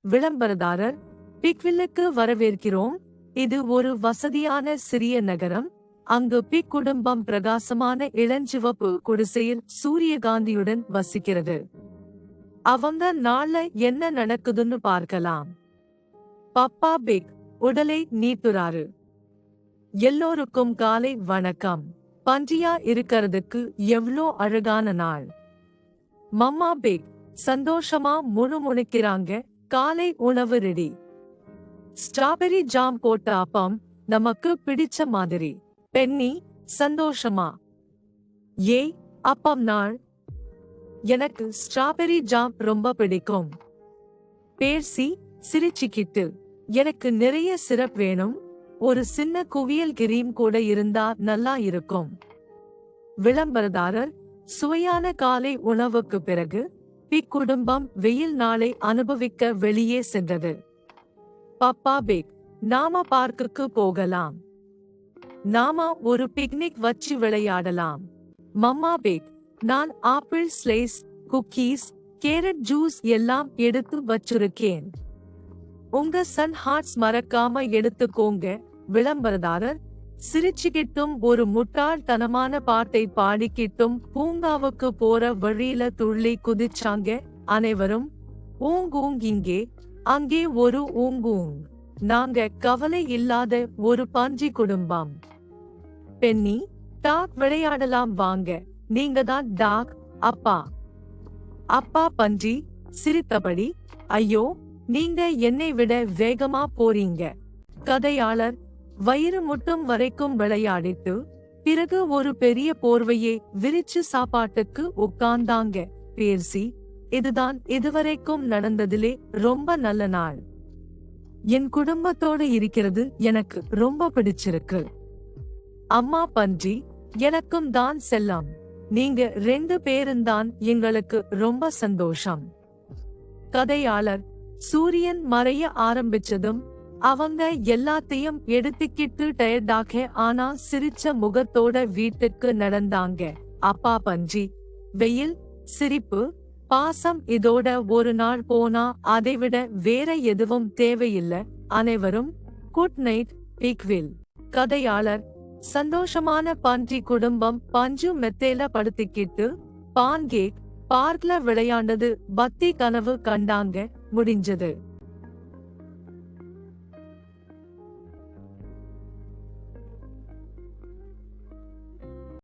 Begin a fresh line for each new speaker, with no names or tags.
விளம்பரதாரர்: பிக்வில்லுக்கு வரவேற்கிறோம். இது ஒரு வசதியான சிறிய நகரம். அங்கு பிக் குடும்பம் பிரகாசமான இளஞ்சிவப்பு குடிசையில் சூரியகாந்தியுடன் வசிக்கிறது. அவங்க நாள்ல என்ன நடக்குதுன்னு பார்க்கலாம். பப்பா பிக் உடலை நீட்டுறாரு. எல்லோருக்கும் காலை வணக்கம். பன்றியா இருக்கிறதுக்கு எவ்ளோ அழகான நாள். மம்மா பிக் சந்தோஷமா முணுமுணுக்கிறாங்க. காலை உணவு ரெடி. ஸ்ட்ராபெரி ஜாம் போட்ட அப்பம், நமக்கு பிடிச்ச மாதிரி. பென்னி சந்தோஷமா, ஏய் அப்பம் நாள். எனக்கு ஸ்ட்ராபெரி ஜாம் ரொம்ப பிடிக்கும். பேர்சி சிரிச்சுக்கிட்டு, எனக்கு நிறைய சிரப் வேணும். ஒரு சின்ன குவியல் கிரீம் கூட இருந்தா நல்லா இருக்கும். விளம்பரதாரர்: சுவையான காலை உணவுக்கு பிறகு பிக் குடும்பம் வெயில் நாளை அனுபவிக்க வெளியே சென்றது. பப்பா பிக்: நாம பார்க்குக்கு போகலாம். நாம ஒரு பிக்னிக் வச்சு விளையாடலாம். மம்மா பிக்: நான் apple slice, cookies, carrot juice எல்லாம் எடுத்து வச்சிருக்கேன். உங்க சன் ஹார்ட்ஸ் மறக்காம எடுத்துக்கோங்க. விளம்பரதாரர்: சிரிச்சுக்கிட்டும் ஒரு முட்டாள்தனமான பாட்டை பாடிக்கிட்டும் பூங்காவுக்கு போற வழியில துள்ளி குதிச்சாங்க அனைவரும். ஊங்கூங் இங்கே, அங்கே ஒரு ஊங்கூங். நாங்க கவலை இல்லாத ஒரு பன்றி குடும்பம். பென்னி: டாக் விளையாடலாம் வாங்க. நீங்க தான் டாக் அப்பா. அப்பா பன்றி சிரித்தபடி: ஐயோ, நீங்க என்னை விட வேகமா போறீங்க. கதையாளர்: வயிறு முட்டும் வரைக்கும் விளையாடிட்டு பிறகு ஒரு பெரிய போர்வையை விரிச்சு சாப்பாட்டுக்கு உட்கார்ந்தாங்க. பேர்சி: இதுதான் இதுவரைக்கும் நடந்ததிலே ரொம்ப நல்ல நாள். என் குடும்பத்தோடு இருக்கிறது எனக்கு ரொம்ப பிடிச்சிருக்கு. அம்மா பன்றி: எனக்கும் தான் செல்லம். நீங்க 2 பேருந்தான் எங்களுக்கு ரொம்ப சந்தோஷம். கதையாளர்: சூரியன் மறைய ஆரம்பிச்சதும் அவங்க எல்லாத்தையும் எடுத்துக்கிட்டு டயர்டாக ஆனா சிரிச்ச முகத்தோட வீட்டுக்கு நடந்தாங்க. அப்பா பன்றி: வெயில், சிரிப்பு, பாசம் இதோட ஒரு நாள் போனா அதைவிட வேற எதுவும் தேவையில்ல. அனைவரும் குட் நைட் பிக்வில். கதையாளர்: சந்தோஷமான பன்றி குடும்பம் பஞ்சு மெத்தையில படுத்திக்கிட்டு பான்கேக் பார்க்ல விளையாண்டது பத்தி கனவு கண்டாங்க. முடிஞ்சது.